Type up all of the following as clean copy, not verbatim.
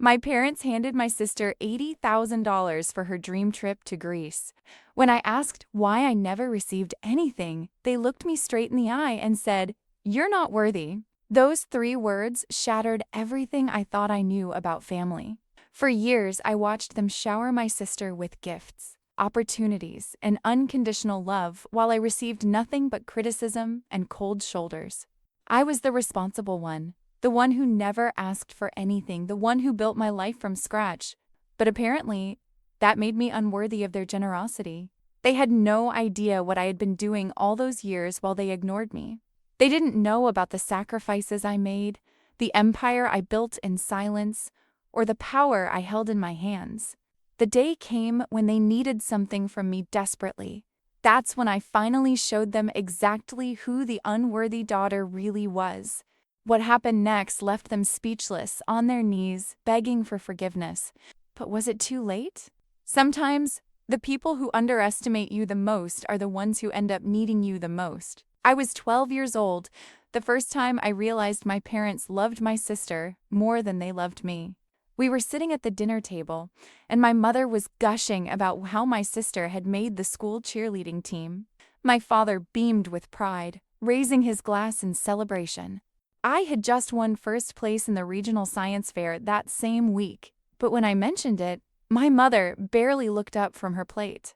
My parents handed my sister $80,000 for her dream trip to Greece. When I asked why I never received anything, they looked me straight in the eye and said, "You're not worthy." Those three words shattered everything I thought I knew about family. For years, I watched them shower my sister with gifts, opportunities, and unconditional love while I received nothing but criticism and cold shoulders. I was the responsible one, the one who never asked for anything, the one who built my life from scratch. But apparently, that made me unworthy of their generosity. They had no idea what I had been doing all those years while they ignored me. They didn't know about the sacrifices I made, the empire I built in silence, or the power I held in my hands. The day came when they needed something from me desperately. That's when I finally showed them exactly who the unworthy daughter really was. What happened next left them speechless, on their knees, begging for forgiveness. But was it too late? Sometimes, the people who underestimate you the most are the ones who end up needing you the most. I was 12 years old, the first time I realized my parents loved my sister more than they loved me. We were sitting at the dinner table, and my mother was gushing about how my sister had made the school cheerleading team. My father beamed with pride, raising his glass in celebration. I had just won first place in the regional science fair that same week, but when I mentioned it, my mother barely looked up from her plate.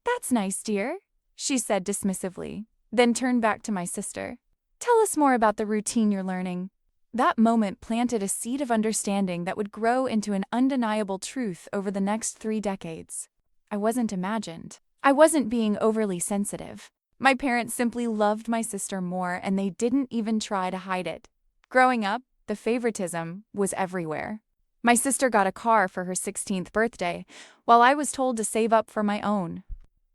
"That's nice, dear," she said dismissively, then turned back to my sister. "Tell us more about the routine you're learning." That moment planted a seed of understanding that would grow into an undeniable truth over the next 3 decades. I wasn't imagined. I wasn't being overly sensitive. My parents simply loved my sister more, and they didn't even try to hide it. Growing up, the favoritism was everywhere. My sister got a car for her 16th birthday, while I was told to save up for my own.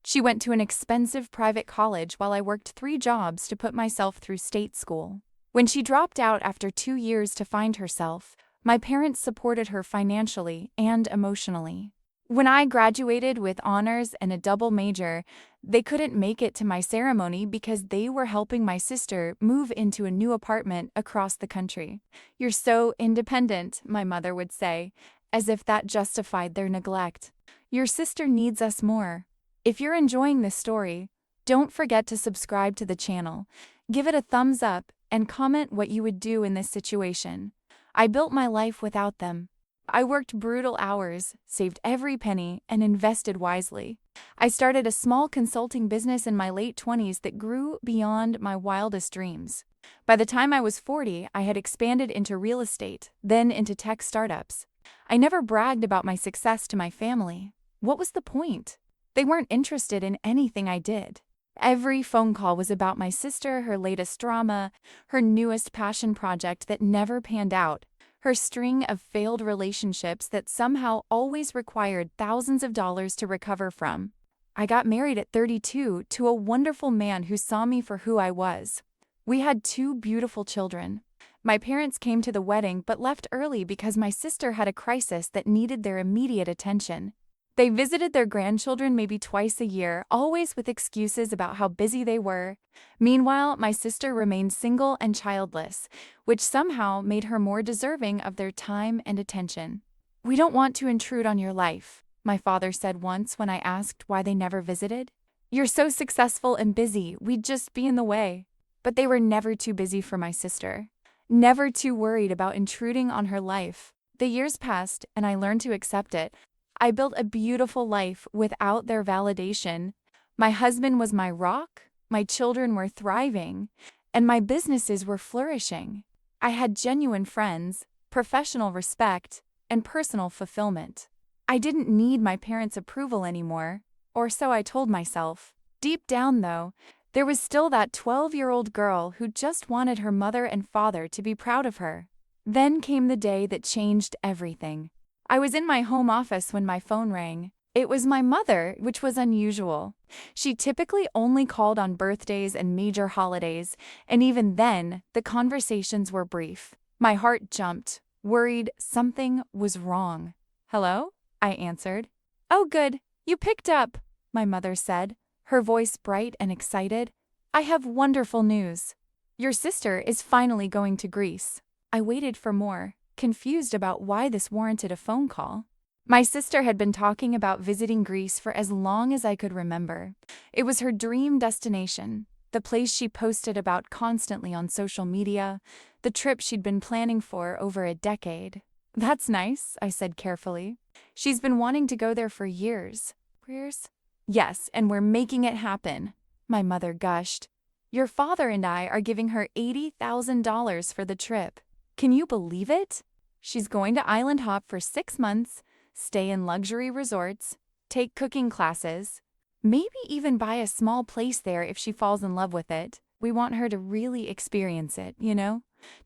She went to an expensive private college while I worked 3 jobs to put myself through state school. When she dropped out after 2 years to find herself, my parents supported her financially and emotionally. When I graduated with honors and a double major, they couldn't make it to my ceremony because they were helping my sister move into a new apartment across the country. "You're so independent," my mother would say, as if that justified their neglect. "Your sister needs us more." If you're enjoying this story, don't forget to subscribe to the channel, give it a thumbs up, and comment what you would do in this situation. I built my life without them. I worked brutal hours, saved every penny, and invested wisely. I started a small consulting business in my late 20s that grew beyond my wildest dreams. By the time I was 40, I had expanded into real estate, then into tech startups. I never bragged about my success to my family. What was the point? They weren't interested in anything I did. Every phone call was about my sister, her latest drama, her newest passion project that never panned out, her string of failed relationships that somehow always required thousands of dollars to recover from. I got married at 32 to a wonderful man who saw me for who I was. We had 2 beautiful children. My parents came to the wedding but left early because my sister had a crisis that needed their immediate attention. They visited their grandchildren maybe twice a year, always with excuses about how busy they were. Meanwhile, my sister remained single and childless, which somehow made her more deserving of their time and attention. "We don't want to intrude on your life," my father said once when I asked why they never visited. "You're so successful and busy, we'd just be in the way." But they were never too busy for my sister, never too worried about intruding on her life. The years passed, and I learned to accept it. I built a beautiful life without their validation. My husband was my rock, my children were thriving, and my businesses were flourishing. I had genuine friends, professional respect, and personal fulfillment. I didn't need my parents' approval anymore, or so I told myself. Deep down, though, there was still that 12-year-old girl who just wanted her mother and father to be proud of her. Then came the day that changed everything. I was in my home office when my phone rang. It was my mother, which was unusual. She typically only called on birthdays and major holidays, and even then, the conversations were brief. My heart jumped, worried something was wrong. "Hello?" I answered. "Oh, good, you picked up," my mother said, her voice bright and excited. "I have wonderful news. Your sister is finally going to Greece." I waited for more. confused about why this warranted a phone call. My sister had been talking about visiting Greece for as long as I could remember. It was her dream destination, the place she posted about constantly on social media, the trip she'd been planning for over a decade. "That's nice," I said carefully. "She's been wanting to go there for years." "Years?" "Yes, and we're making it happen," my mother gushed. "Your father and I are giving her $80,000 for the trip. Can you believe it? She's going to island hop for 6 months, stay in luxury resorts, take cooking classes, maybe even buy a small place there if she falls in love with it. We want her to really experience it,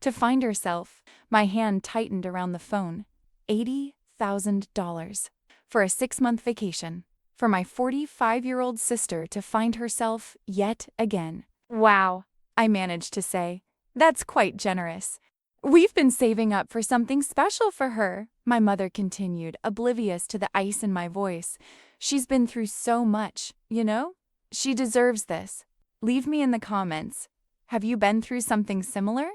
to find herself." My hand tightened around the phone. $80,000 for a 6-month vacation. For my 45-year-old sister to find herself yet again. "Wow," I managed to say. "That's quite generous." "We've been saving up for something special for her," my mother continued, oblivious to the ice in my voice. "She's been through so much, She deserves this. Leave me in the comments. Have you been through something similar?"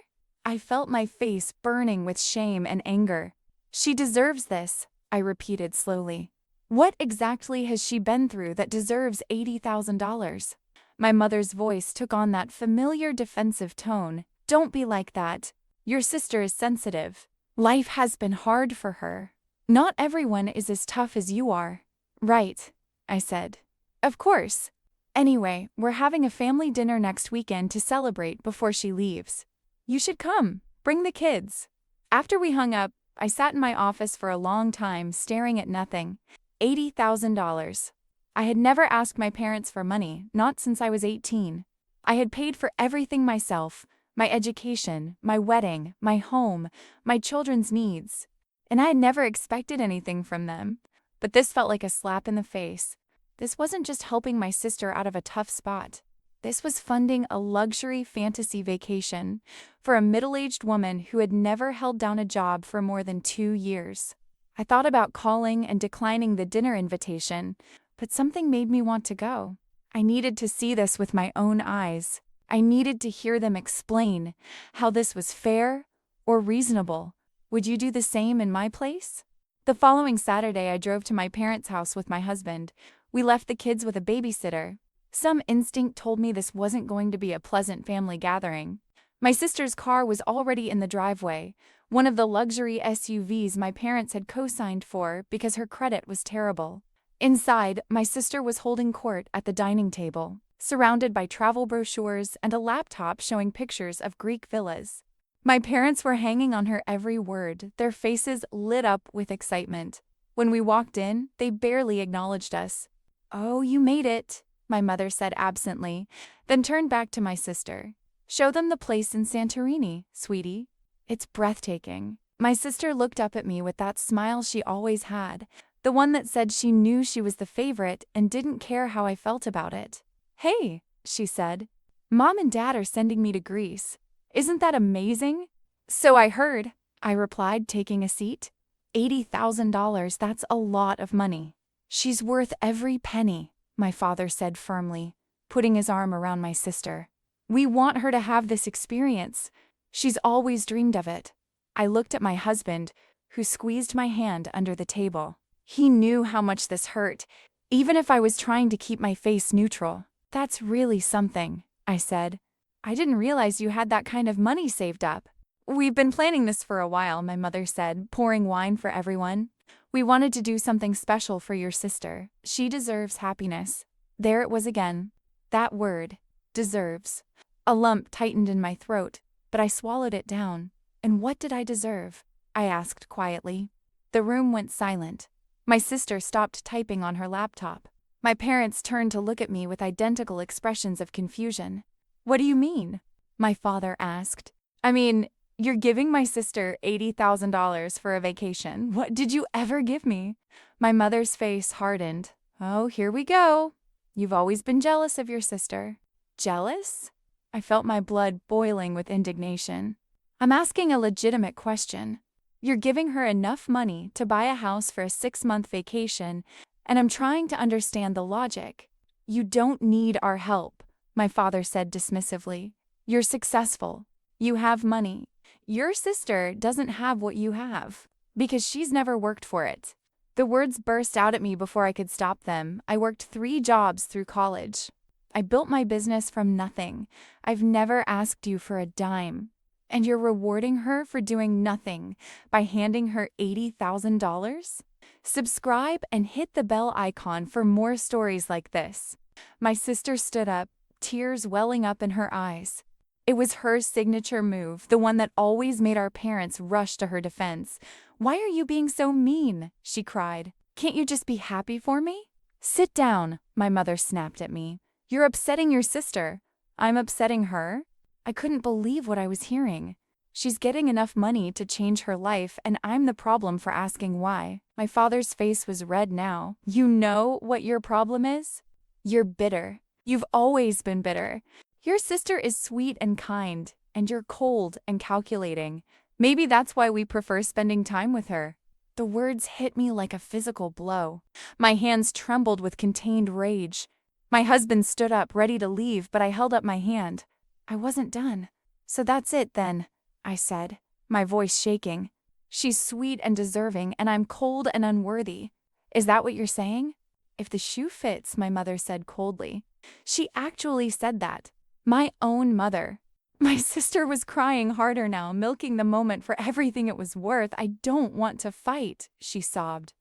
I felt my face burning with shame and anger. "She deserves this," I repeated slowly. "What exactly has she been through that deserves $80,000? My mother's voice took on that familiar defensive tone. "Don't be like that. Your sister is sensitive. Life has been hard for her. Not everyone is as tough as you are." "Right," I said. "Of course. Anyway, we're having a family dinner next weekend to celebrate before she leaves. You should come. Bring the kids." After we hung up, I sat in my office for a long time, staring at nothing. $80,000. I had never asked my parents for money, not since I was 18. I had paid for everything myself, my education, my wedding, my home, my children's needs. And I had never expected anything from them. But this felt like a slap in the face. This wasn't just helping my sister out of a tough spot. This was funding a luxury fantasy vacation for a middle-aged woman who had never held down a job for more than 2 years. I thought about calling and declining the dinner invitation, but something made me want to go. I needed to see this with my own eyes. I needed to hear them explain how this was fair or reasonable. Would you do the same in my place? The following Saturday, I drove to my parents' house with my husband. We left the kids with a babysitter. Some instinct told me this wasn't going to be a pleasant family gathering. My sister's car was already in the driveway, one of the luxury SUVs my parents had co-signed for because her credit was terrible. Inside, my sister was holding court at the dining table, surrounded by travel brochures and a laptop showing pictures of Greek villas. My parents were hanging on her every word, their faces lit up with excitement. When we walked in, they barely acknowledged us. "Oh, you made it," my mother said absently, then turned back to my sister. "Show them the place in Santorini, sweetie. It's breathtaking." My sister looked up at me with that smile she always had, the one that said she knew she was the favorite and didn't care how I felt about it. "Hey," she said. "Mom and Dad are sending me to Greece. Isn't that amazing?" "So I heard," I replied, taking a seat. $80,000, that's a lot of money. "She's worth every penny," my father said firmly, putting his arm around my sister. "We want her to have this experience. She's always dreamed of it." I looked at my husband, who squeezed my hand under the table. He knew how much this hurt, even if I was trying to keep my face neutral. "That's really something," I said. "I didn't realize you had that kind of money saved up." "We've been planning this for a while," my mother said, pouring wine for everyone. "We wanted to do something special for your sister. She deserves happiness." There it was again. That word, deserves. A lump tightened in my throat, but I swallowed it down. "And what did I deserve?" I asked quietly. The room went silent. My sister stopped typing on her laptop. My parents turned to look at me with identical expressions of confusion. "What do you mean?" my father asked. "I mean, you're giving my sister $80,000 for a vacation. What did you ever give me?" My mother's face hardened. "Oh, here we go. You've always been jealous of your sister." "Jealous?" I felt my blood boiling with indignation. "I'm asking a legitimate question. You're giving her enough money to buy a house for a 6-month vacation, and I'm trying to understand the logic." "You don't need our help," my father said dismissively. "You're successful. You have money. Your sister doesn't have what you have because she's never worked for it. The words burst out at me before I could stop them. I worked 3 jobs through college. I built my business from nothing. I've never asked you for a dime. And you're rewarding her for doing nothing by handing her $80,000? Subscribe and hit the bell icon for more stories like this. My sister stood up, tears welling up in her eyes. It was her signature move, the one that always made our parents rush to her defense. "Why are you being so mean?" she cried. "Can't you just be happy for me?" "Sit down," my mother snapped at me. "You're upsetting your sister." "I'm upsetting her?" I couldn't believe what I was hearing. She's getting enough money to change her life, and I'm the problem for asking why. My father's face was red now. "You know what your problem is? You're bitter. You've always been bitter. Your sister is sweet and kind, and you're cold and calculating. Maybe that's why we prefer spending time with her." The words hit me like a physical blow. My hands trembled with contained rage. My husband stood up, ready to leave, but I held up my hand. I wasn't done. "So that's it, then," I said, my voice shaking. "She's sweet and deserving, and I'm cold and unworthy. Is that what you're saying?" "If the shoe fits," my mother said coldly. She actually said that. My own mother. My sister was crying harder now, milking the moment for everything it was worth. "I don't want to fight," she sobbed.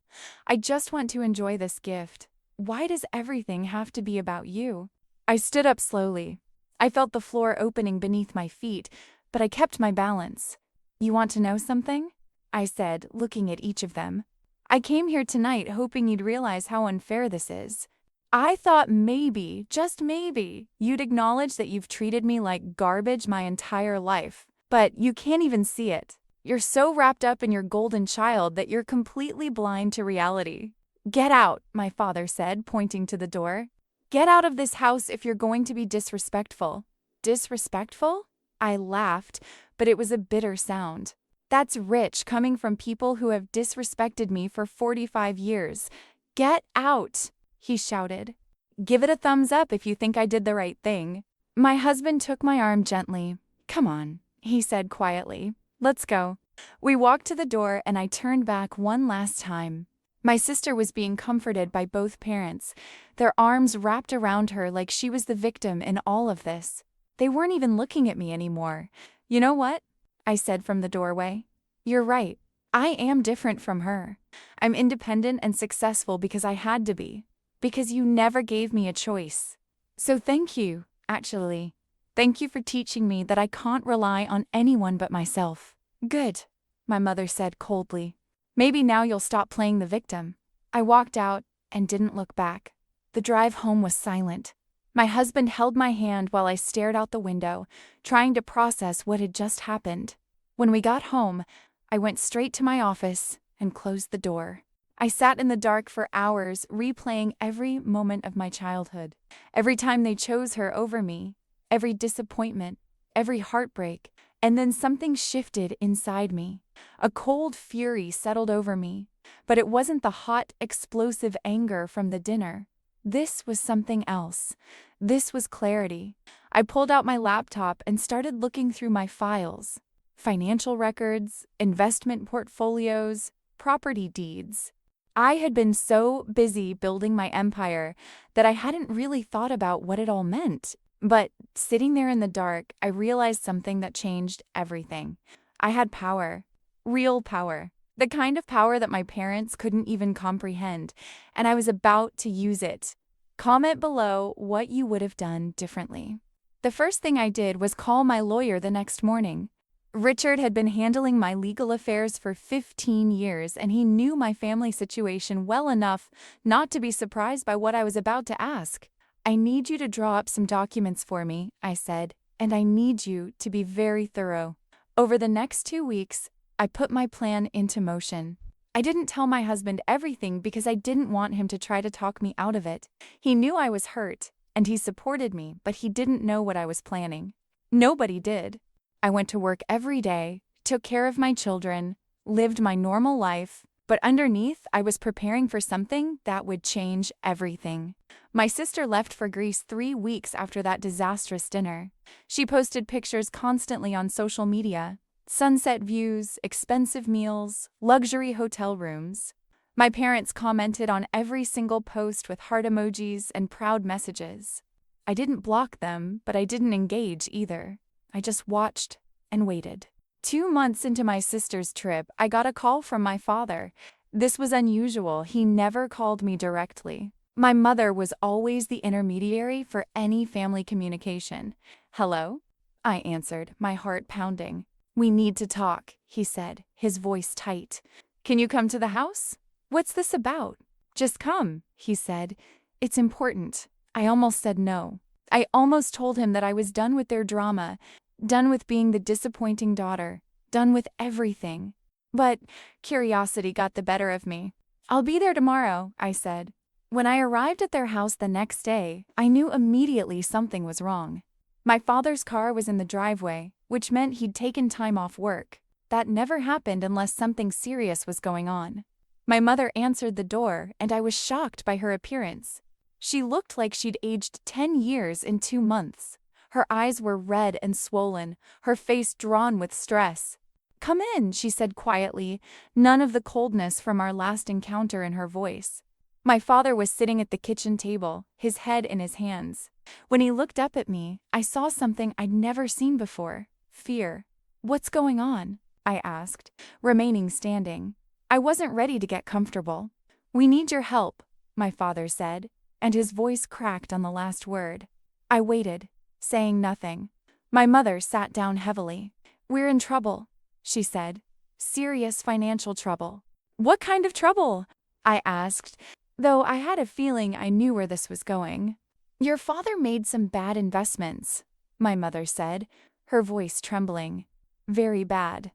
"I just want to enjoy this gift. Why does everything have to be about you?" I stood up slowly. I felt the floor opening beneath my feet, but I kept my balance. "You want to know something?" I said, looking at each of them. "I came here tonight hoping you'd realize how unfair this is. I thought maybe, just maybe, you'd acknowledge that you've treated me like garbage my entire life. But you can't even see it. You're so wrapped up in your golden child that you're completely blind to reality." "Get out," my father said, pointing to the door. "Get out of this house if you're going to be disrespectful." "Disrespectful?" I laughed, but it was a bitter sound. "That's rich coming from people who have disrespected me for 45 years. Get out!" he shouted. "Give it a thumbs up if you think I did the right thing." My husband took my arm gently. "Come on," he said quietly. "Let's go." We walked to the door and I turned back one last time. My sister was being comforted by both parents, their arms wrapped around her like she was the victim in all of this. They weren't even looking at me anymore. "You know what?" I said from the doorway. "You're right. I am different from her. I'm independent and successful because I had to be. Because you never gave me a choice. So thank you, actually. Thank you for teaching me that I can't rely on anyone but myself." "Good," my mother said coldly. "Maybe now you'll stop playing the victim." I walked out and didn't look back. The drive home was silent. My husband held my hand while I stared out the window, trying to process what had just happened. When we got home, I went straight to my office and closed the door. I sat in the dark for hours, replaying every moment of my childhood. Every time they chose her over me, every disappointment, every heartbreak, and then something shifted inside me. A cold fury settled over me, but it wasn't the hot, explosive anger from the dinner. This was something else. This was clarity. I pulled out my laptop and started looking through my files. Financial records, investment portfolios, property deeds. I had been so busy building my empire that I hadn't really thought about what it all meant. But sitting there in the dark, I realized something that changed everything. I had power. Real power. The kind of power that my parents couldn't even comprehend, and I was about to use it. Comment below what you would have done differently. The first thing I did was call my lawyer the next morning. Richard had been handling my legal affairs for 15 years, and he knew my family situation well enough not to be surprised by what I was about to ask. "I need you to draw up some documents for me," I said, "and I need you to be very thorough." Over the next 2 weeks, I put my plan into motion. I didn't tell my husband everything because I didn't want him to try to talk me out of it. He knew I was hurt, and he supported me, but he didn't know what I was planning. Nobody did. I went to work every day, took care of my children, lived my normal life, but underneath, I was preparing for something that would change everything. My sister left for Greece 3 weeks after that disastrous dinner. She posted pictures constantly on social media. Sunset views, expensive meals, luxury hotel rooms. My parents commented on every single post with heart emojis and proud messages. I didn't block them, but I didn't engage either. I just watched and waited. 2 months into my sister's trip, I got a call from my father. This was unusual. He never called me directly. My mother was always the intermediary for any family communication. "Hello?" I answered, my heart pounding. "We need to talk," he said, his voice tight. "Can you come to the house?" "What's this about?" "Just come," he said. "It's important." I almost said no. I almost told him that I was done with their drama, done with being the disappointing daughter, done with everything. But curiosity got the better of me. "I'll be there tomorrow," I said. When I arrived at their house the next day, I knew immediately something was wrong. My father's car was in the driveway, which meant he'd taken time off work. That never happened unless something serious was going on. My mother answered the door, and I was shocked by her appearance. She looked like she'd aged 10 years in 2 months. Her eyes were red and swollen, her face drawn with stress. "Come in," she said quietly, none of the coldness from our last encounter in her voice. My father was sitting at the kitchen table, his head in his hands. When he looked up at me, I saw something I'd never seen before: fear. "What's going on?" I asked, remaining standing. I wasn't ready to get comfortable. "We need your help," my father said, and his voice cracked on the last word. I waited, saying nothing. My mother sat down heavily. "We're in trouble," she said. "Serious financial trouble." "What kind of trouble?" I asked, though I had a feeling I knew where this was going. "Your father made some bad investments," my mother said, her voice trembling. "Very bad."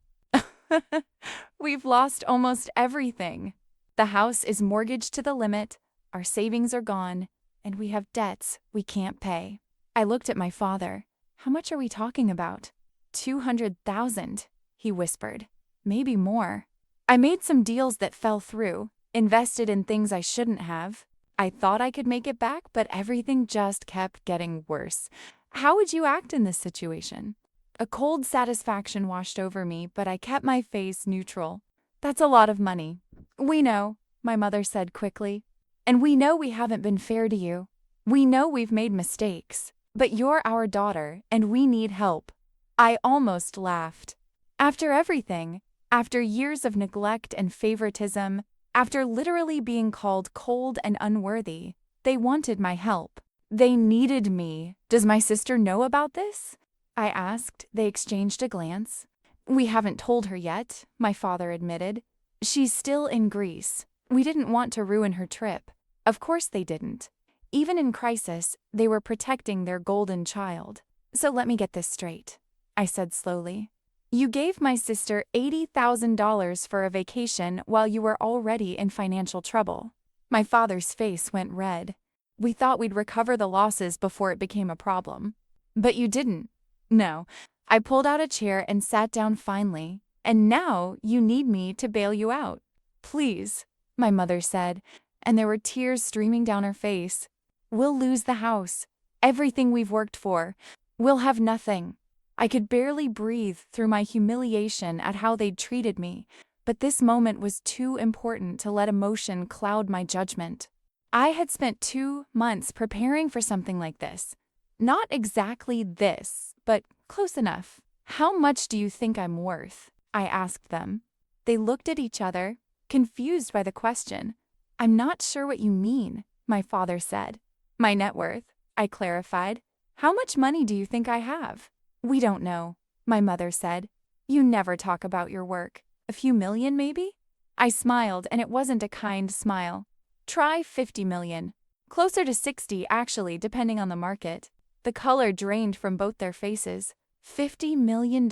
"We've lost almost everything. The house is mortgaged to the limit, our savings are gone, and we have debts we can't pay." I looked at my father. "How much are we talking about?" 200,000, he whispered. "Maybe more." I made some deals that fell through, invested in things I shouldn't have. I thought I could make it back, but everything just kept getting worse. "How would you act in this situation?" A cold satisfaction washed over me, but I kept my face neutral. "That's a lot of money." "We know," my mother said quickly. "And we know we haven't been fair to you. We know we've made mistakes. But you're our daughter, and we need help." I almost laughed. After everything, after years of neglect and favoritism, after literally being called cold and unworthy, they wanted my help. They needed me. "Does my sister know about this?" I asked. They exchanged a glance. "We haven't told her yet," my father admitted. "She's still in Greece. We didn't want to ruin her trip." Of course they didn't. Even in crisis, they were protecting their golden child. "So let me get this straight," I said slowly. "You gave my sister $80,000 for a vacation while you were already in financial trouble." My father's face went red. "We thought we'd recover the losses before it became a problem." "But you didn't." "No." I pulled out a chair and sat down finally. "And now you need me to bail you out." "Please," my mother said, and there were tears streaming down her face. "We'll lose the house, everything we've worked for. We'll have nothing." I could barely breathe through my humiliation at how they'd treated me, but this moment was too important to let emotion cloud my judgment. I had spent 2 months preparing for something like this. Not exactly this, but close enough. "How much do you think I'm worth?" I asked them. They looked at each other, confused by the question. "I'm not sure what you mean," my father said. "My net worth," I clarified. "How much money do you think I have?" "We don't know," my mother said. "You never talk about your work. A few million, maybe?" I smiled, and it wasn't a kind smile. "Try 50 million. Closer to 60, actually, depending on the market." The color drained from both their faces. $50 million,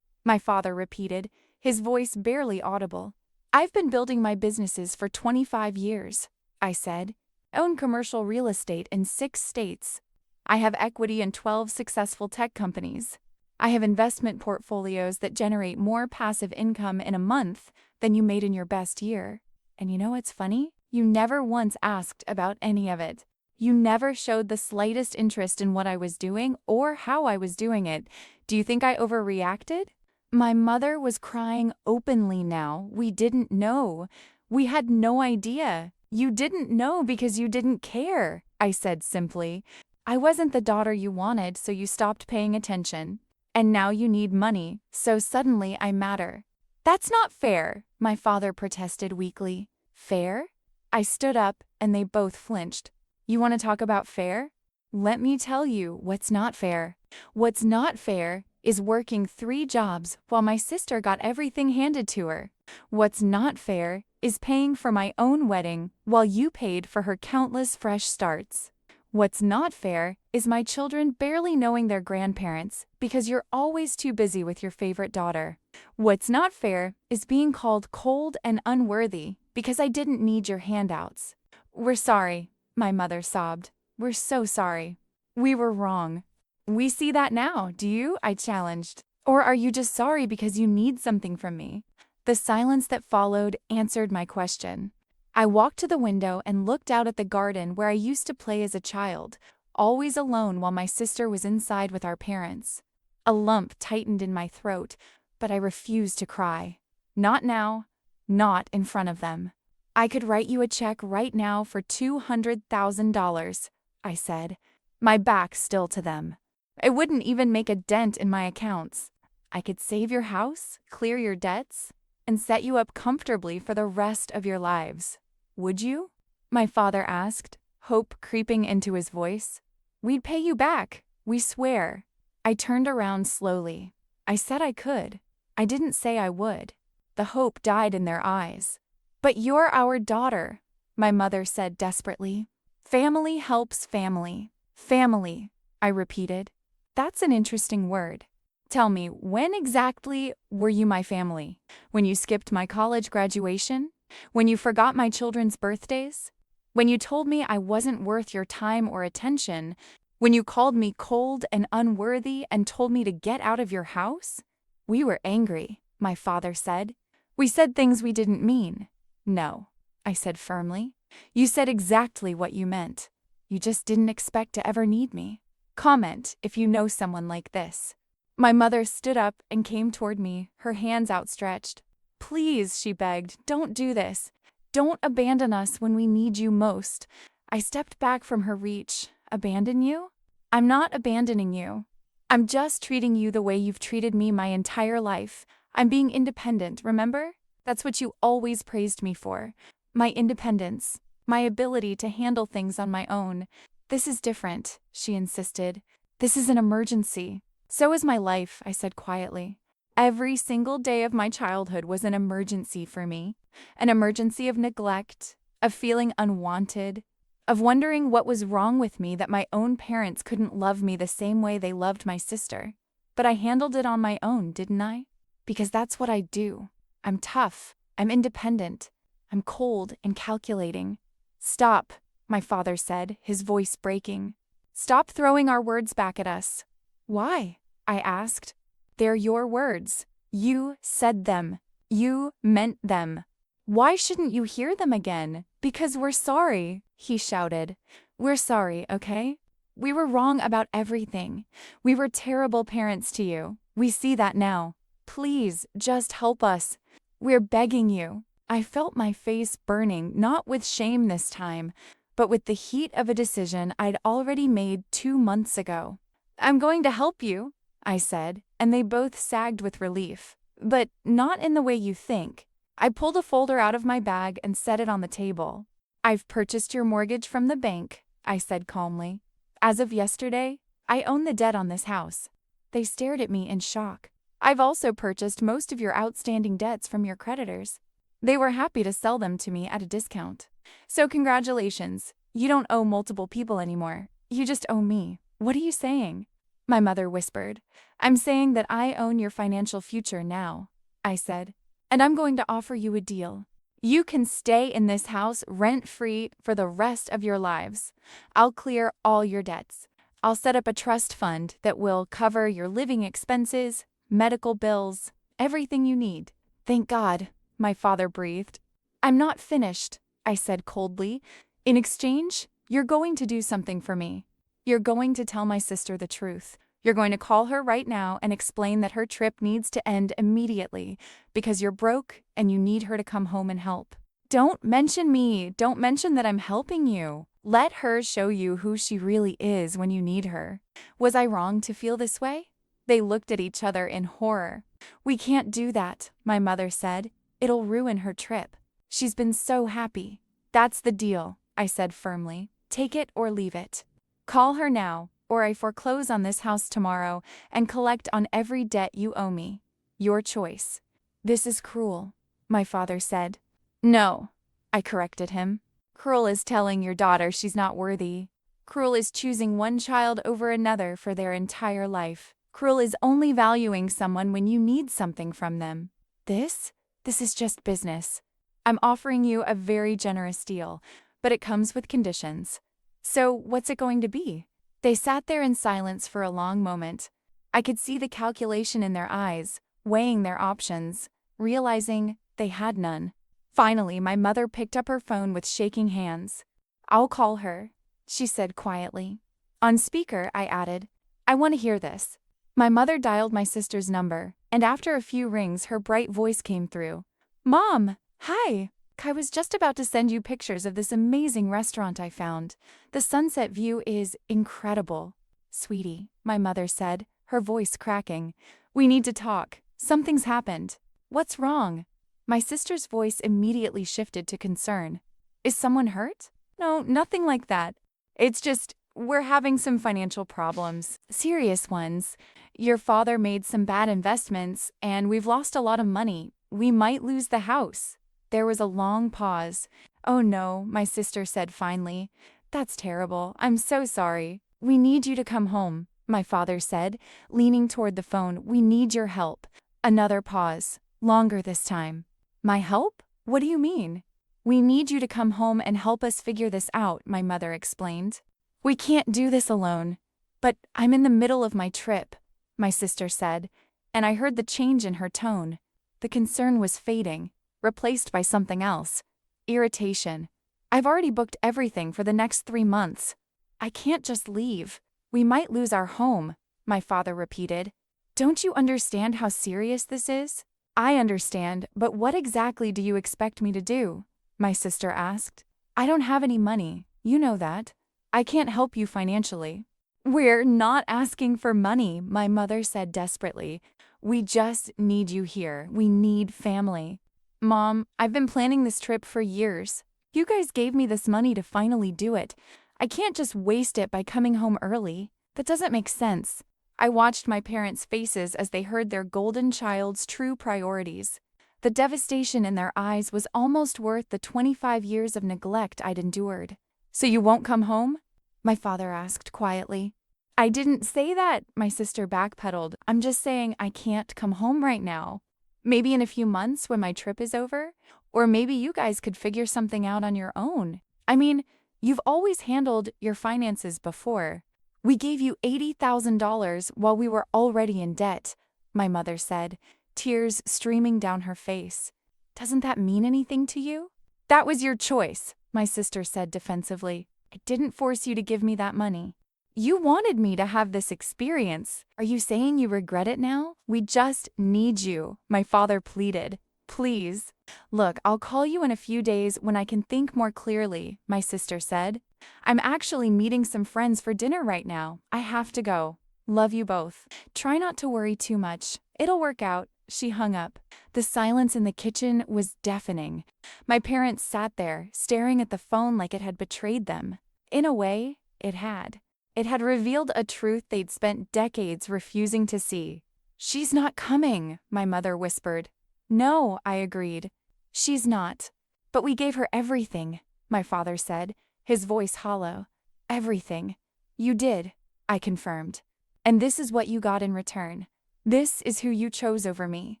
my father repeated, his voice barely audible. "I've been building my businesses for 25 years, I said. "Own commercial real estate in 6 states. I have equity in 12 successful tech companies. I have investment portfolios that generate more passive income in a month than you made in your best year. And you know what's funny? You never once asked about any of it. You never showed the slightest interest in what I was doing or how I was doing it. Do you think I overreacted?" My mother was crying openly now. We didn't know. We had no idea. You didn't know because you didn't care, I said simply. I wasn't the daughter you wanted, so you stopped paying attention. And now you need money, so suddenly I matter. That's not fair, my father protested weakly. Fair? I stood up, and they both flinched. You want to talk about fair? Let me tell you what's not fair. What's not fair is working 3 jobs while my sister got everything handed to her. What's not fair is paying for my own wedding while you paid for her countless fresh starts. What's not fair is my children barely knowing their grandparents because you're always too busy with your favorite daughter. What's not fair is being called cold and unworthy because I didn't need your handouts. We're sorry, my mother sobbed. We're so sorry. We were wrong. We see that now, do you? I challenged. Or are you just sorry because you need something from me? The silence that followed answered my question. I walked to the window and looked out at the garden where I used to play as a child, always alone while my sister was inside with our parents. A lump tightened in my throat, but I refused to cry. Not now, not in front of them. I could write you a check right now for $200,000, I said, my back still to them. It wouldn't even make a dent in my accounts. I could save your house, clear your debts, and set you up comfortably for the rest of your lives. Would you? My father asked, hope creeping into his voice. We'd pay you back, we swear. I turned around slowly. I said I could. I didn't say I would. The hope died in their eyes. But you're our daughter, my mother said desperately. Family helps family. Family, I repeated. That's an interesting word. Tell me, when exactly were you my family? When you skipped my college graduation? When you forgot my children's birthdays? When you told me I wasn't worth your time or attention? When you called me cold and unworthy and told me to get out of your house? We were angry, my father said. We said things we didn't mean. No, I said firmly. You said exactly what you meant. You just didn't expect to ever need me. Comment if you know someone like this. My mother stood up and came toward me, her hands outstretched. Please, she begged, don't do this. Don't abandon us when we need you most. I stepped back from her reach. Abandon you? I'm not abandoning you. I'm just treating you the way you've treated me my entire life. I'm being independent, remember? That's what you always praised me for. My independence, my ability to handle things on my own. This is different, she insisted. This is an emergency. So is my life, I said quietly. Every single day of my childhood was an emergency for me. An emergency of neglect, of feeling unwanted, of wondering what was wrong with me that my own parents couldn't love me the same way they loved my sister. But I handled it on my own, didn't I? Because that's what I do. I'm tough. I'm independent. I'm cold and calculating. Stop, my father said, his voice breaking. Stop throwing our words back at us. Why? I asked. They're your words. You said them. You meant them. Why shouldn't you hear them again? Because we're sorry, he shouted. We're sorry, okay? We were wrong about everything. We were terrible parents to you. We see that now. Please, just help us. We're begging you. I felt my face burning, not with shame this time, but with the heat of a decision I'd already made 2 months ago. I'm going to help you, I said, and they both sagged with relief. But not in the way you think. I pulled a folder out of my bag and set it on the table. I've purchased your mortgage from the bank, I said calmly. As of yesterday, I own the debt on this house. They stared at me in shock. I've also purchased most of your outstanding debts from your creditors. They were happy to sell them to me at a discount. So congratulations, you don't owe multiple people anymore. You just owe me. What are you saying? My mother whispered. I'm saying that I own your financial future now, I said. And I'm going to offer you a deal. You can stay in this house rent-free for the rest of your lives. I'll clear all your debts. I'll set up a trust fund that will cover your living expenses, medical bills, everything you need. Thank God, my father breathed. I'm not finished, I said coldly. In exchange, you're going to do something for me. You're going to tell my sister the truth. You're going to call her right now and explain that her trip needs to end immediately because you're broke and you need her to come home and help. Don't mention me. Don't mention that I'm helping you. Let her show you who she really is when you need her. Was I wrong to feel this way? They looked at each other in horror. We can't do that, my mother said. It'll ruin her trip. She's been so happy. That's the deal, I said firmly. Take it or leave it. Call her now, or I foreclose on this house tomorrow and collect on every debt you owe me. Your choice. This is cruel, my father said. No, I corrected him. Cruel is telling your daughter she's not worthy. Cruel is choosing one child over another for their entire life. Cruel is only valuing someone when you need something from them. This is just business. I'm offering you a very generous deal, but it comes with conditions. So what's it going to be? They sat there in silence for a long moment. I could see the calculation in their eyes, weighing their options, realizing they had none. Finally, my mother picked up her phone with shaking hands. I'll call her, she said quietly. On speaker, I added, I want to hear this. My mother dialed my sister's number, and after a few rings, her bright voice came through. Mom, hi. I was just about to send you pictures of this amazing restaurant I found. The sunset view is incredible. Sweetie, my mother said, her voice cracking. We need to talk. Something's happened. What's wrong? My sister's voice immediately shifted to concern. Is someone hurt? No, nothing like that. It's just, we're having some financial problems. Serious ones. Your father made some bad investments, and we've lost a lot of money. We might lose the house. There was a long pause. Oh no, my sister said finally. That's terrible. I'm so sorry. We need you to come home, my father said, leaning toward the phone. We need your help. Another pause. Longer this time. My help? What do you mean? We need you to come home and help us figure this out, my mother explained. We can't do this alone. But I'm in the middle of my trip, my sister said, and I heard the change in her tone. The concern was fading, replaced by something else. Irritation. I've already booked everything for the next 3 months. I can't just leave. We might lose our home, my father repeated. Don't you understand how serious this is? I understand, but what exactly do you expect me to do? My sister asked. I don't have any money, you know that. I can't help you financially. We're not asking for money, my mother said desperately. We just need you here. We need family. Mom, I've been planning this trip for years. You guys gave me this money to finally do it. I can't just waste it by coming home early. That doesn't make sense. I watched my parents' faces as they heard their golden child's true priorities. The devastation in their eyes was almost worth the 25 years of neglect I'd endured. So you won't come home? My father asked quietly. I didn't say that, my sister backpedaled. I'm just saying I can't come home right now. Maybe in a few months when my trip is over? Or maybe you guys could figure something out on your own. I mean, you've always handled your finances before. We gave you $80,000 while we were already in debt, my mother said, tears streaming down her face. Doesn't that mean anything to you? That was your choice, my sister said defensively. I didn't force you to give me that money. You wanted me to have this experience. Are you saying you regret it now? We just need you, my father pleaded. Please. Look, I'll call you in a few days when I can think more clearly, my sister said. I'm actually meeting some friends for dinner right now. I have to go. Love you both. Try not to worry too much. It'll work out. She hung up. The silence in the kitchen was deafening. My parents sat there, staring at the phone like it had betrayed them. In a way, it had. It had revealed a truth they'd spent decades refusing to see. She's not coming, my mother whispered. No, I agreed. She's not. But we gave her everything, my father said, his voice hollow. Everything. You did, I confirmed. And this is what you got in return. This is who you chose over me.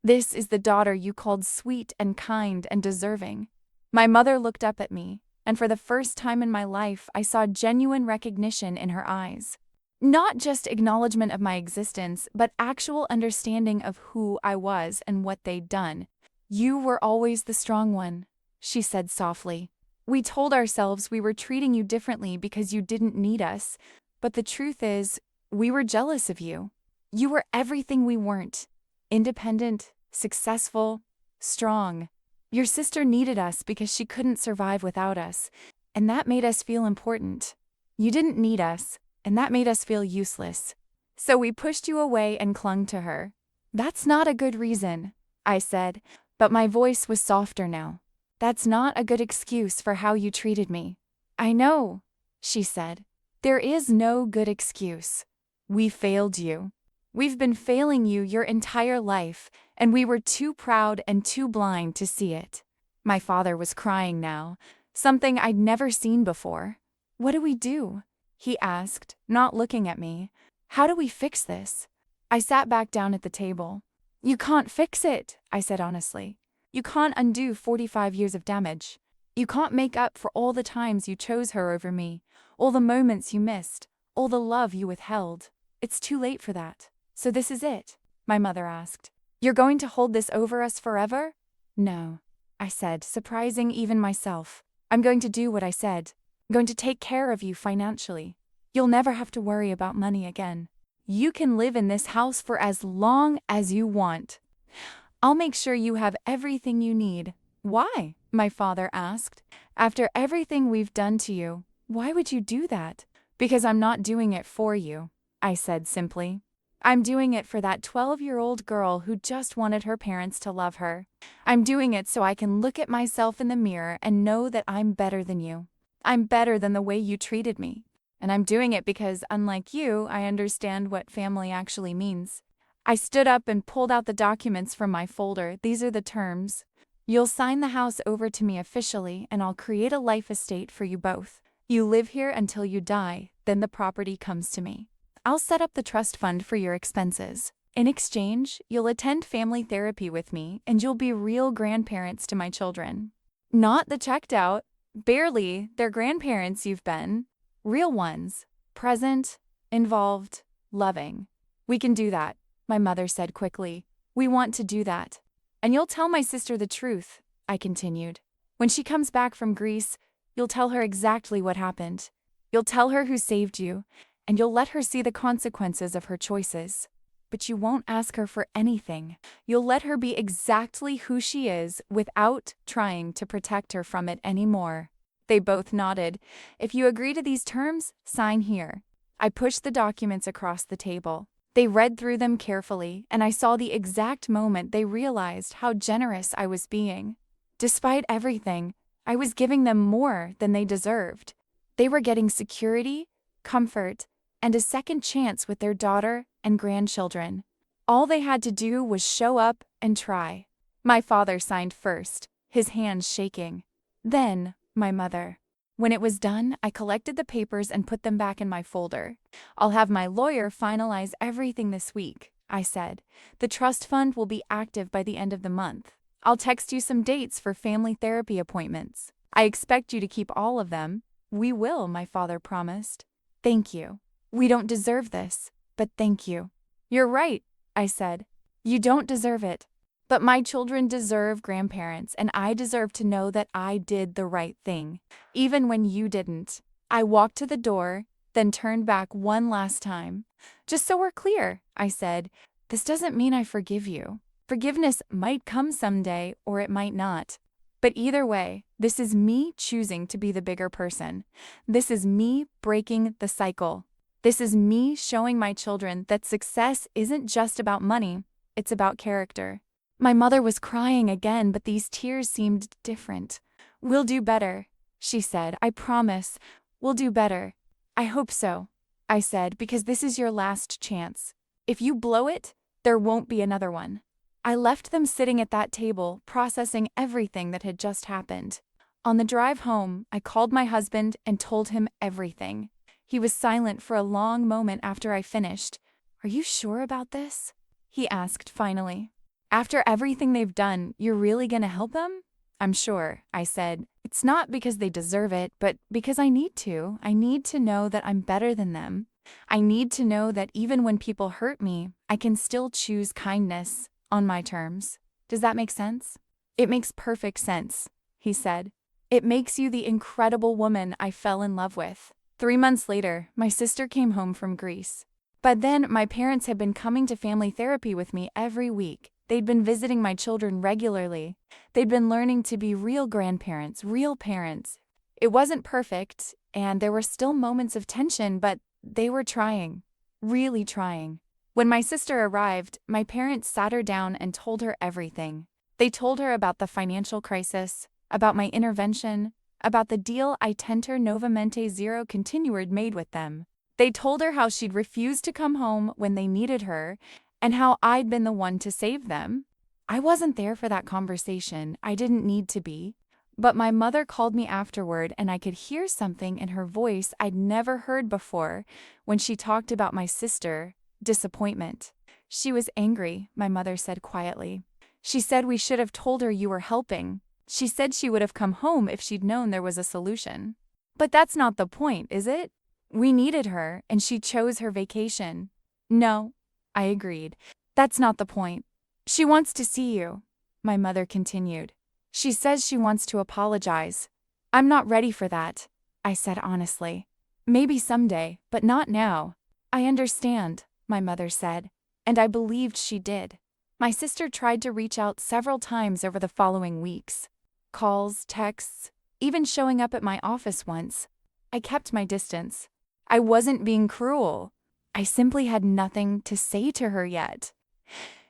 This is the daughter you called sweet and kind and deserving. My mother looked up at me, and for the first time in my life, I saw genuine recognition in her eyes. Not just acknowledgement of my existence, but actual understanding of who I was and what they'd done. You were always the strong one, she said softly. We told ourselves we were treating you differently because you didn't need us, but the truth is, We were jealous of you. You were everything we weren't. Independent, successful, strong. Your sister needed us because she couldn't survive without us, and that made us feel important. You didn't need us, and that made us feel useless. So we pushed you away and clung to her. That's not a good reason, I said, but my voice was softer now. That's not a good excuse for how you treated me. I know, she said. There is no good excuse. We failed you. We've been failing you your entire life, and we were too proud and too blind to see it. My father was crying now, something I'd never seen before. What do we do? He asked, not looking at me. How do we fix this? I sat back down at the table. You can't fix it, I said honestly. You can't undo 45 years of damage. You can't make up for all the times you chose her over me, all the moments you missed, all the love you withheld. It's too late for that. So this is it? My mother asked. You're going to hold this over us forever? No, I said, surprising even myself. I'm going to do what I said. I'm going to take care of you financially. You'll never have to worry about money again. You can live in this house for as long as you want. I'll make sure you have everything you need. Why? My father asked. After everything we've done to you, why would you do that? Because I'm not doing it for you, I said simply. I'm doing it for that 12-year-old girl who just wanted her parents to love her. I'm doing it so I can look at myself in the mirror and know that I'm better than you. I'm better than the way you treated me. And I'm doing it because, unlike you, I understand what family actually means. I stood up and pulled out the documents from my folder. These are the terms. You'll sign the house over to me officially, and I'll create a life estate for you both. You live here until you die, then the property comes to me. I'll set up the trust fund for your expenses. In exchange, you'll attend family therapy with me, and you'll be real grandparents to my children. Not the checked out, barely their grandparents you've been. Real ones. Present, involved, loving. We can do that, my mother said quickly. We want to do that. And you'll tell my sister the truth, I continued. When she comes back from Greece, you'll tell her exactly what happened. You'll tell her who saved you, and you'll let her see the consequences of her choices. But you won't ask her for anything. You'll let her be exactly who she is without trying to protect her from it anymore. They both nodded. If you agree to these terms, sign here. I pushed the documents across the table. They read through them carefully, and I saw the exact moment they realized how generous I was being. Despite everything, I was giving them more than they deserved. They were getting security, comfort, and a second chance with their daughter and grandchildren. All they had to do was show up and try. My father signed first, his hands shaking. Then, my mother. When it was done, I collected the papers and put them back in my folder. I'll have my lawyer finalize everything this week, I said. The trust fund will be active by the end of the month. I'll text you some dates for family therapy appointments. I expect you to keep all of them. We will, my father promised. Thank you. We don't deserve this, but thank you. You're right, I said. You don't deserve it. But my children deserve grandparents, and I deserve to know that I did the right thing, even when you didn't. I walked to the door, then turned back one last time. Just so we're clear, I said, this doesn't mean I forgive you. Forgiveness might come someday, or it might not. But either way, this is me choosing to be the bigger person. This is me breaking the cycle. This is me showing my children that success isn't just about money, it's about character. My mother was crying again, but these tears seemed different. We'll do better, she said. I promise. We'll do better. I hope so, I said, because this is your last chance. If you blow it, there won't be another one. I left them sitting at that table, processing everything that had just happened. On the drive home, I called my husband and told him everything. He was silent for a long moment after I finished. Are you sure about this? He asked finally. After everything they've done, you're really gonna help them? I'm sure, I said. It's not because they deserve it, but because I need to. I need to know that I'm better than them. I need to know that even when people hurt me, I can still choose kindness on my terms. Does that make sense? It makes perfect sense, he said. It makes you the incredible woman I fell in love with. 3 months later, my sister came home from Greece. But then my parents had been coming to family therapy with me every week. They'd been visiting my children regularly. They'd been learning to be real grandparents, real parents. It wasn't perfect, and there were still moments of tension, but they were trying, really trying. When my sister arrived, my parents sat her down and told her everything. They told her about the financial crisis, about my intervention, about the deal I Tenter Novamente Zero Continued made with them. They told her how she'd refused to come home when they needed her, and how I'd been the one to save them. I wasn't there for that conversation. I didn't need to be. But my mother called me afterward, and I could hear something in her voice I'd never heard before when she talked about my sister. Disappointment. She was angry, my mother said quietly. She said we should have told her you were helping. She said she would have come home if she'd known there was a solution. But that's not the point, is it? We needed her, and she chose her vacation. No, I agreed. That's not the point. She wants to see you, my mother continued. She says she wants to apologize. I'm not ready for that, I said honestly. Maybe someday, but not now. I understand, my mother said, and I believed she did. My sister tried to reach out several times over the following weeks. Calls, texts, even showing up at my office once. I kept my distance. I wasn't being cruel. I simply had nothing to say to her yet.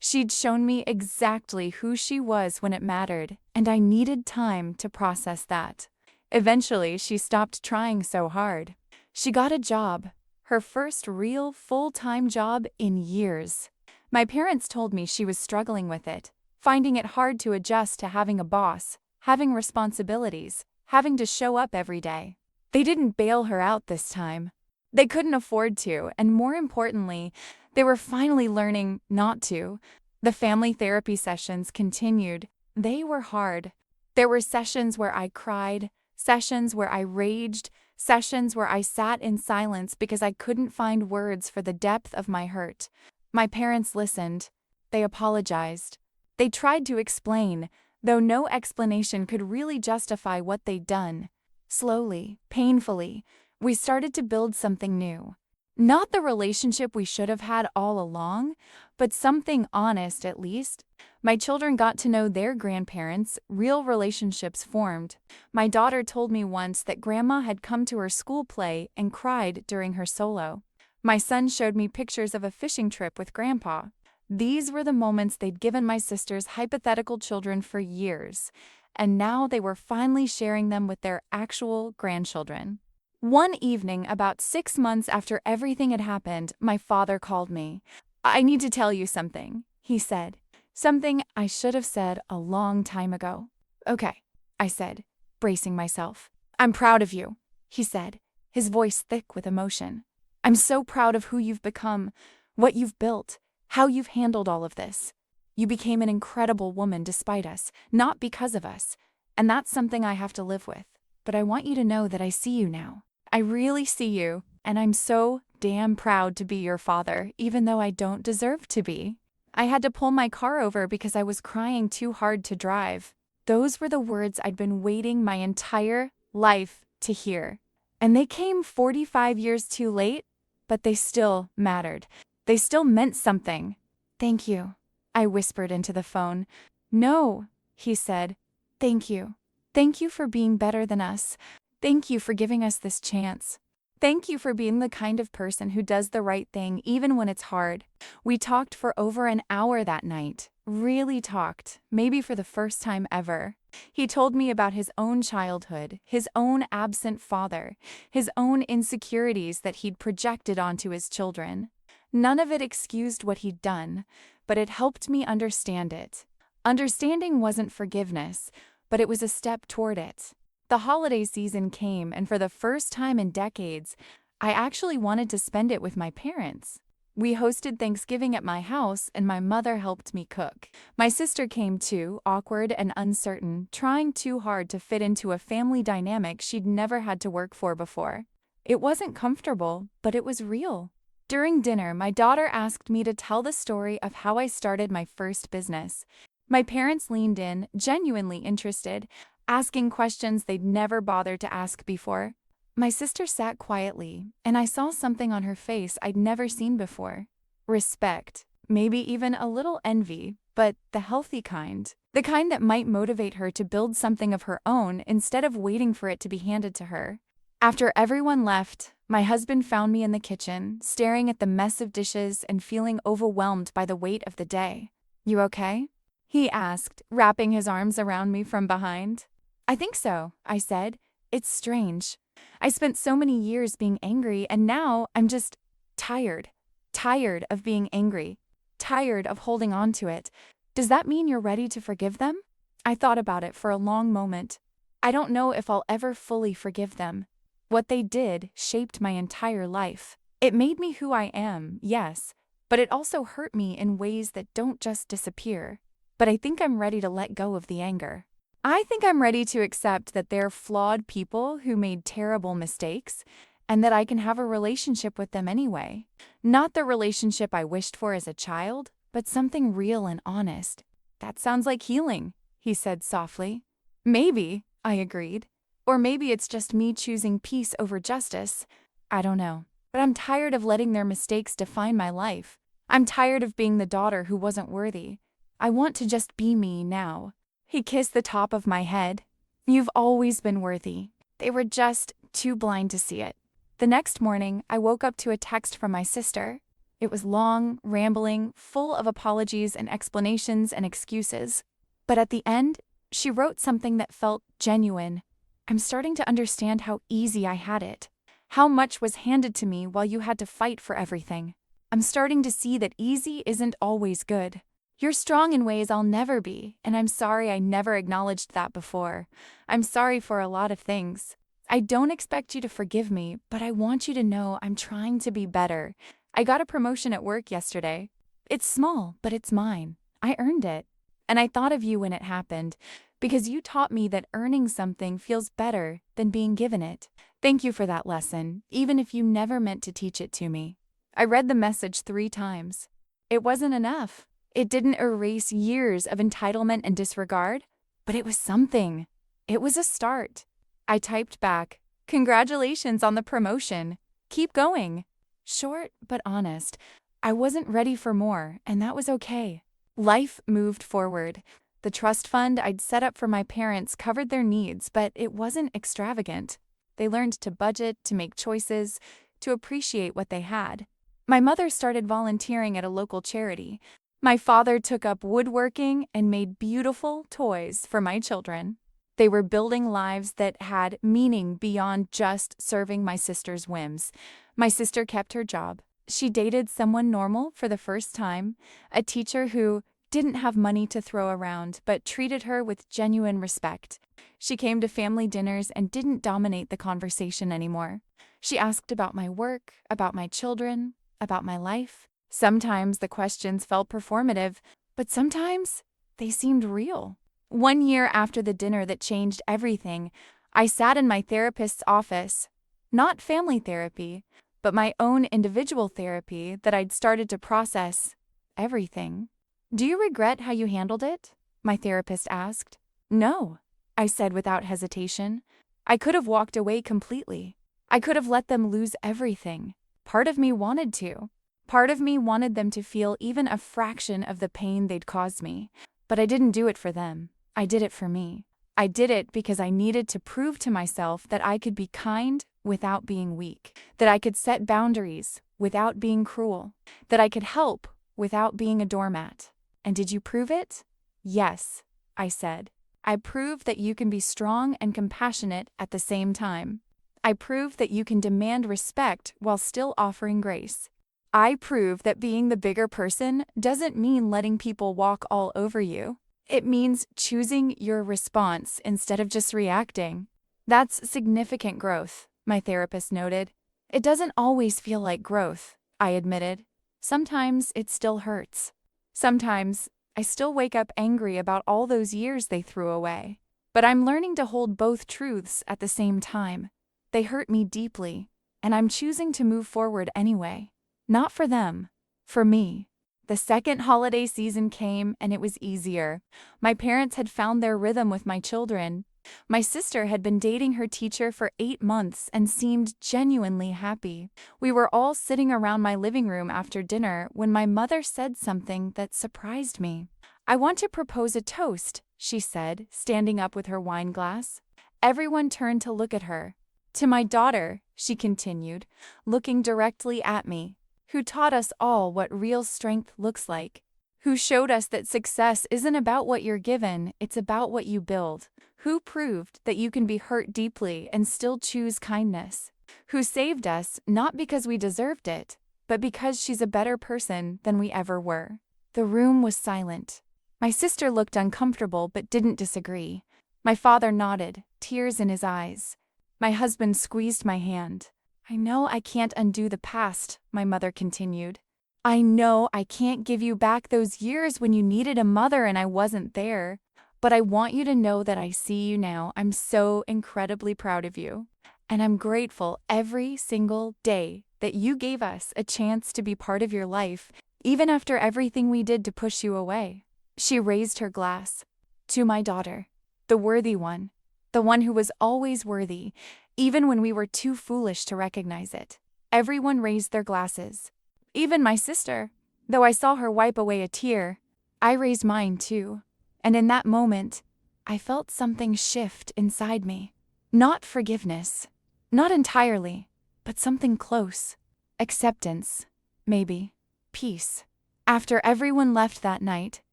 She'd shown me exactly who she was when it mattered, and I needed time to process that. Eventually, she stopped trying so hard. She got a job, her first real full-time job in years. My parents told me she was struggling with it, finding it hard to adjust to having a boss, having responsibilities, having to show up every day. They didn't bail her out this time. They couldn't afford to, and more importantly, they were finally learning not to. The family therapy sessions continued. They were hard. There were sessions where I cried, sessions where I raged, sessions where I sat in silence because I couldn't find words for the depth of my hurt. My parents listened. They apologized. They tried to explain, though no explanation could really justify what they'd done. Slowly, painfully, we started to build something new. Not the relationship we should have had all along, but something honest at least. My children got to know their grandparents, real relationships formed. My daughter told me once that Grandma had come to her school play and cried during her solo. My son showed me pictures of a fishing trip with Grandpa. These were the moments they'd given my sister's hypothetical children for years, and now they were finally sharing them with their actual grandchildren. One evening, about 6 months after everything had happened, my father called me. I need to tell you something, he said. Something I should have said a long time ago. Okay, I said, bracing myself. I'm proud of you, he said, his voice thick with emotion. I'm so proud of who you've become, what you've built, how you've handled all of this. You became an incredible woman despite us, not because of us, and that's something I have to live with. But I want you to know that I see you now. I really see you, and I'm so damn proud to be your father, even though I don't deserve to be. I had to pull my car over because I was crying too hard to drive. Those were the words I'd been waiting my entire life to hear. And they came 45 years too late, but they still mattered. They still meant something. Thank you, I whispered into the phone. No, he said. Thank you. Thank you for being better than us. Thank you for giving us this chance. Thank you for being the kind of person who does the right thing even when it's hard. We talked for over an hour that night. Really talked, maybe for the first time ever. He told me about his own childhood, his own absent father, his own insecurities that he'd projected onto his children. None of it excused what he'd done, but it helped me understand it. Understanding wasn't forgiveness, but it was a step toward it. The holiday season came, and for the first time in decades, I actually wanted to spend it with my parents. We hosted Thanksgiving at my house, and my mother helped me cook. My sister came too, awkward and uncertain, trying too hard to fit into a family dynamic she'd never had to work for before. It wasn't comfortable, but it was real. During dinner, my daughter asked me to tell the story of how I started my first business. My parents leaned in, genuinely interested, asking questions they'd never bothered to ask before. My sister sat quietly, and I saw something on her face I'd never seen before. Respect, maybe even a little envy, but the healthy kind. The kind that might motivate her to build something of her own instead of waiting for it to be handed to her. After everyone left, my husband found me in the kitchen, staring at the mess of dishes and feeling overwhelmed by the weight of the day. "You okay?" he asked, wrapping his arms around me from behind. "I think so," I said. "It's strange. I spent so many years being angry, and now I'm just tired. Tired of being angry. Tired of holding on to it. Does that mean you're ready to forgive them?" I thought about it for a long moment. I don't know if I'll ever fully forgive them. What they did shaped my entire life. It made me who I am, yes, but it also hurt me in ways that don't just disappear. But I think I'm ready to let go of the anger. I think I'm ready to accept that they're flawed people who made terrible mistakes, and that I can have a relationship with them anyway. Not the relationship I wished for as a child, but something real and honest. "That sounds like healing," he said softly. "Maybe," I agreed. "Or maybe it's just me choosing peace over justice. I don't know. But I'm tired of letting their mistakes define my life. I'm tired of being the daughter who wasn't worthy. I want to just be me now." He kissed the top of my head. "You've always been worthy. They were just too blind to see it." The next morning, I woke up to a text from my sister. It was long, rambling, full of apologies and explanations and excuses. But at the end, she wrote something that felt genuine. "I'm starting to understand how easy I had it. How much was handed to me while you had to fight for everything. I'm starting to see that easy isn't always good. You're strong in ways I'll never be, and I'm sorry I never acknowledged that before. I'm sorry for a lot of things. I don't expect you to forgive me, but I want you to know I'm trying to be better. I got a promotion at work yesterday. It's small, but it's mine. I earned it. And I thought of you when it happened, because you taught me that earning something feels better than being given it. Thank you for that lesson, even if you never meant to teach it to me." I read the message 3 times. It wasn't enough. It didn't erase years of entitlement and disregard, but it was something. It was a start. I typed back, "Congratulations on the promotion. Keep going." Short but honest. I wasn't ready for more, and that was okay. Life moved forward. The trust fund I'd set up for my parents covered their needs, but it wasn't extravagant. They learned to budget, to make choices, to appreciate what they had. My mother started volunteering at a local charity. My father took up woodworking and made beautiful toys for my children. They were building lives that had meaning beyond just serving my sister's whims. My sister kept her job. She dated someone normal for the first time, a teacher who didn't have money to throw around but treated her with genuine respect. She came to family dinners and didn't dominate the conversation anymore. She asked about my work, about my children, about my life. Sometimes the questions felt performative, but sometimes they seemed real. One year after the dinner that changed everything, I sat in my therapist's office. Not family therapy, but my own individual therapy that I'd started to process everything. "Do you regret how you handled it?" my therapist asked. "No," I said without hesitation. I could have walked away completely. I could have let them lose everything. Part of me wanted to. Part of me wanted them to feel even a fraction of the pain they'd caused me. But I didn't do it for them. I did it for me. I did it because I needed to prove to myself that I could be kind without being weak, that I could set boundaries without being cruel, that I could help without being a doormat. "And did you prove it?" "Yes," I said. "I proved that you can be strong and compassionate at the same time. I proved that you can demand respect while still offering grace. I proved that being the bigger person doesn't mean letting people walk all over you. It means choosing your response instead of just reacting." "That's significant growth," my therapist noted. "It doesn't always feel like growth," I admitted. "Sometimes it still hurts. Sometimes I still wake up angry about all those years they threw away. But I'm learning to hold both truths at the same time. They hurt me deeply, and I'm choosing to move forward anyway. Not for them, for me." The second holiday season came, and it was easier. My parents had found their rhythm with my children. My sister had been dating her teacher for 8 months and seemed genuinely happy. We were all sitting around my living room after dinner when my mother said something that surprised me. "I want to propose a toast," she said, standing up with her wine glass. Everyone turned to look at her. "To my daughter," she continued, looking directly at me, "who taught us all what real strength looks like. Who showed us that success isn't about what you're given, it's about what you build. Who proved that you can be hurt deeply and still choose kindness. Who saved us not because we deserved it, but because she's a better person than we ever were." The room was silent. My sister looked uncomfortable but didn't disagree. My father nodded, tears in his eyes. My husband squeezed my hand. "I know I can't undo the past," my mother continued. "I know I can't give you back those years when you needed a mother and I wasn't there. But I want you to know that I see you now. I'm so incredibly proud of you. And I'm grateful every single day that you gave us a chance to be part of your life, even after everything we did to push you away." She raised her glass. "To my daughter, the worthy one, the one who was always worthy, even when we were too foolish to recognize it." Everyone raised their glasses. Even my sister, though I saw her wipe away a tear. I raised mine too. And in that moment, I felt something shift inside me. Not forgiveness, not entirely, but something close. Acceptance, maybe. Peace. After everyone left that night,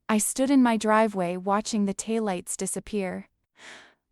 I stood in my driveway watching the taillights disappear.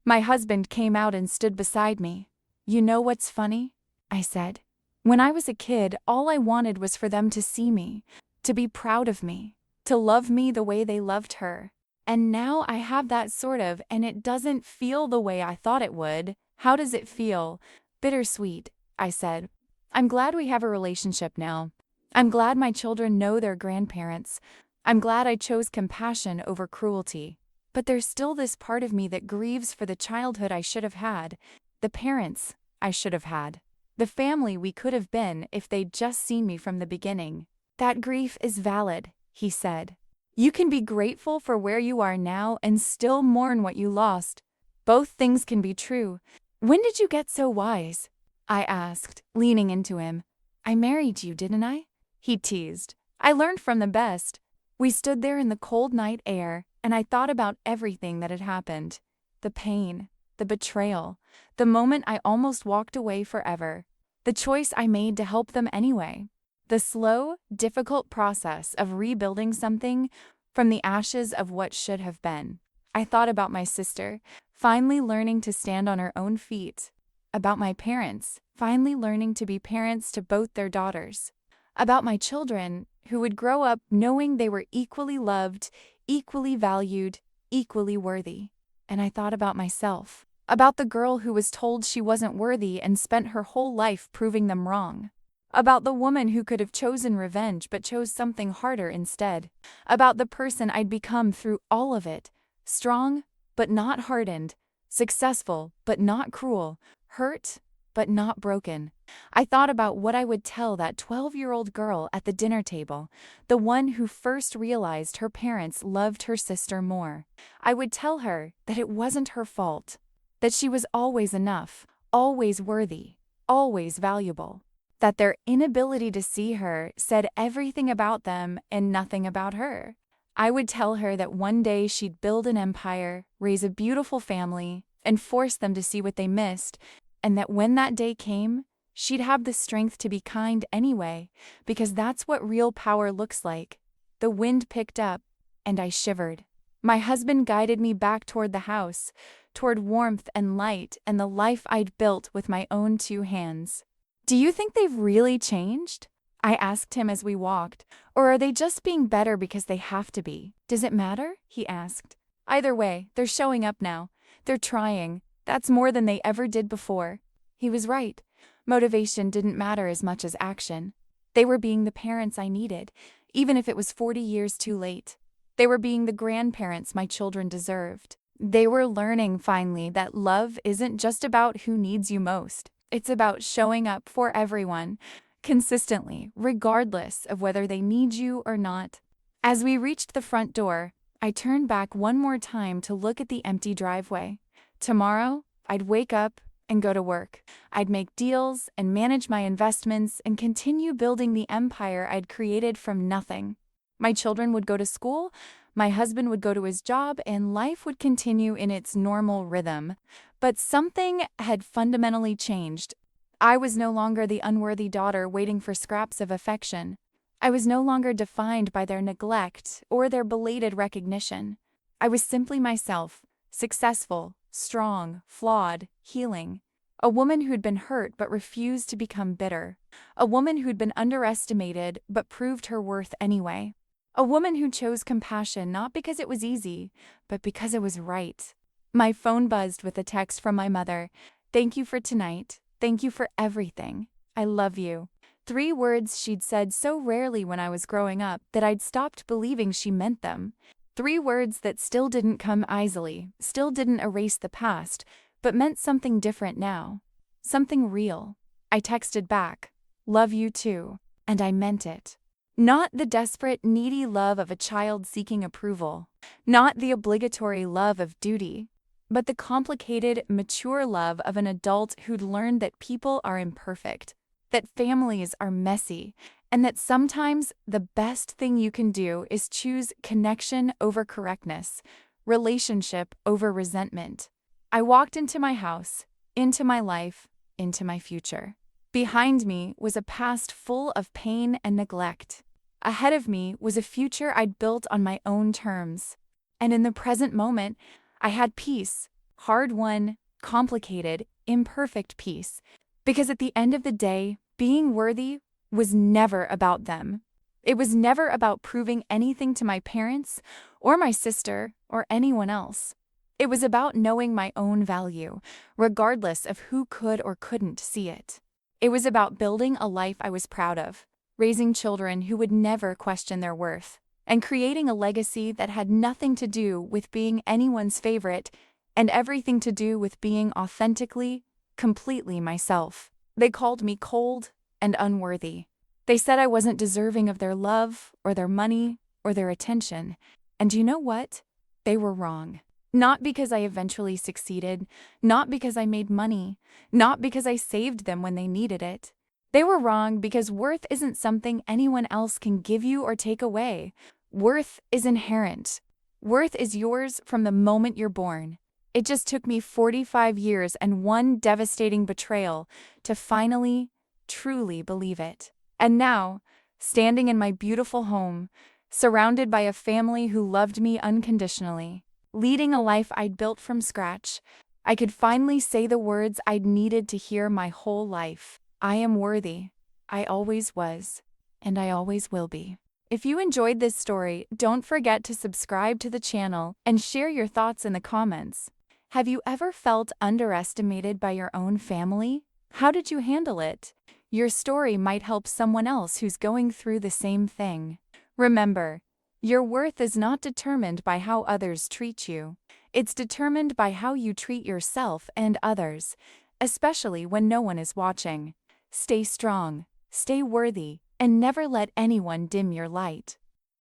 My husband came out and stood beside me. "You know what's funny?" I said. "When I was a kid, all I wanted was for them to see me, to be proud of me, to love me the way they loved her. And now I have that sort of, and it doesn't feel the way I thought it would." "How does it feel?" "Bittersweet," I said. "I'm glad we have a relationship now. I'm glad my children know their grandparents. I'm glad I chose compassion over cruelty. But there's still this part of me that grieves for the childhood I should have had, the parents I should have had, the family we could have been if they'd just seen me from the beginning." "That grief is valid," he said. "You can be grateful for where you are now and still mourn what you lost. Both things can be true." "When did you get so wise?" I asked, leaning into him. "I married you, didn't I?" he teased. "I learned from the best." We stood there in the cold night air, and I thought about everything that had happened. The pain, the betrayal, the moment I almost walked away forever, the choice I made to help them anyway, the slow, difficult process of rebuilding something from the ashes of what should have been. I thought about my sister, finally learning to stand on her own feet, about my parents, finally learning to be parents to both their daughters, about my children, who would grow up knowing they were equally loved, equally valued, equally worthy. And I thought about myself, about the girl who was told she wasn't worthy and spent her whole life proving them wrong, about the woman who could have chosen revenge but chose something harder instead, about the person I'd become through all of it, strong but not hardened, successful but not cruel, hurt but not broken. I thought about what I would tell that 12-year-old girl at the dinner table, the one who first realized her parents loved her sister more. I would tell her that it wasn't her fault, that she was always enough, always worthy, always valuable, that their inability to see her said everything about them and nothing about her. I would tell her that one day she'd build an empire, raise a beautiful family, and force them to see what they missed, and that when that day came, she'd have the strength to be kind anyway, because that's what real power looks like. The wind picked up, and I shivered. My husband guided me back toward the house, toward warmth and light and the life I'd built with my own 2 hands. "Do you think they've really changed?" I asked him as we walked. "Or are they just being better because they have to be? Does it matter?" he asked. "Either way, they're showing up now. They're trying. That's more than they ever did before." He was right. Motivation didn't matter as much as action. They were being the parents I needed, even if it was 40 years too late. They were being the grandparents my children deserved. They were learning finally that love isn't just about who needs you most. It's about showing up for everyone, consistently, regardless of whether they need you or not. As we reached the front door, I turned back one more time to look at the empty driveway, Tomorrow, I'd wake up and go to work. I'd make deals and manage my investments and continue building the empire I'd created from nothing. My children would go to school, my husband would go to his job, and life would continue in its normal rhythm. But something had fundamentally changed. I was no longer the unworthy daughter waiting for scraps of affection. I was no longer defined by their neglect or their belated recognition. I was simply myself, successful, strong, flawed, healing. A woman who'd been hurt but refused to become bitter. A woman who'd been underestimated but proved her worth anyway. A woman who chose compassion not because it was easy, but because it was right. My phone buzzed with a text from my mother. "Thank you for tonight. Thank you for everything. I love you." 3 words she'd said so rarely when I was growing up that I'd stopped believing she meant them. 3 words that still didn't come easily, still didn't erase the past, but meant something different now. Something real. I texted back, "Love you too," and I meant it. Not the desperate, needy love of a child seeking approval. Not the obligatory love of duty. But the complicated, mature love of an adult who'd learned that people are imperfect, that families are messy, and that sometimes the best thing you can do is choose connection over correctness, relationship over resentment. I walked into my house, into my life, into my future. Behind me was a past full of pain and neglect. Ahead of me was a future I'd built on my own terms. And in the present moment, I had peace, hard-won, complicated, imperfect peace. Because at the end of the day, being worthy was never about them. It was never about proving anything to my parents or my sister or anyone else. It was about knowing my own value, regardless of who could or couldn't see it. It was about building a life I was proud of, raising children who would never question their worth, and creating a legacy that had nothing to do with being anyone's favorite and everything to do with being authentically, completely myself. They called me cold and unworthy. They said I wasn't deserving of their love or their money or their attention. And you know what? They were wrong. Not because I eventually succeeded, not because I made money, not because I saved them when they needed it. They were wrong because worth isn't something anyone else can give you or take away. Worth is inherent. Worth is yours from the moment you're born. It just took me 45 years and one devastating betrayal to finally, truly believe it. And now, standing in my beautiful home, surrounded by a family who loved me unconditionally, leading a life I'd built from scratch, I could finally say the words I'd needed to hear my whole life. I am worthy. I always was. And I always will be. If you enjoyed this story, don't forget to subscribe to the channel and share your thoughts in the comments. Have you ever felt underestimated by your own family? How did you handle it? Your story might help someone else who's going through the same thing. Remember, your worth is not determined by how others treat you. It's determined by how you treat yourself and others, especially when no one is watching. Stay strong, stay worthy, and never let anyone dim your light.